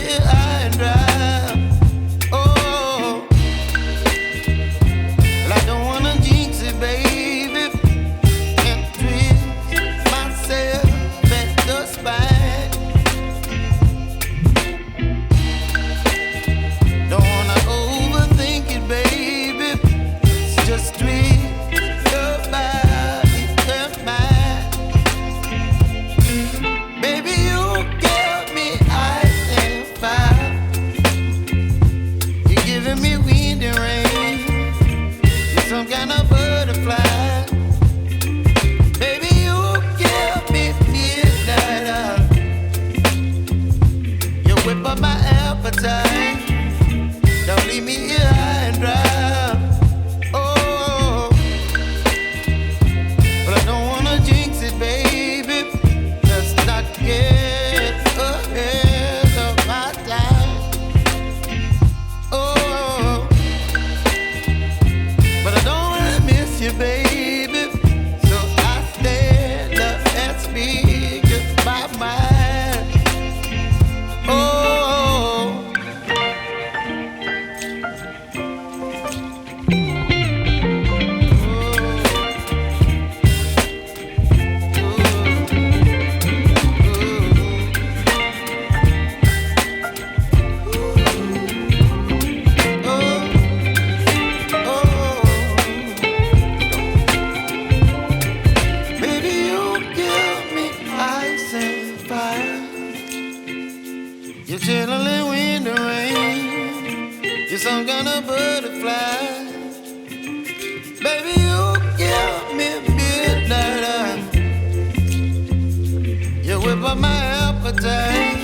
here high and dry. Oh, well, I don't wanna jinx it, baby, and twist myself at the spine. Don't wanna overthink it, baby. It's just twist your body and mine. Baby, you give me ice and fire. You're giving me wind and rain. You're some kind of butterfly. Baby, you give me midnight. You whip up my appetite. Don't leave me here high and dry. Oh, but I don't wanna jinx it, baby. Let's not get ahead of my time. Oh, but I don't wanna miss you, baby. So I stand up and speak my mind. Oh. Baby, you give me ice and fire. You're chilling wind and rain. You're some kind of butterfly. Baby, you give me midnight. You whip up my appetite.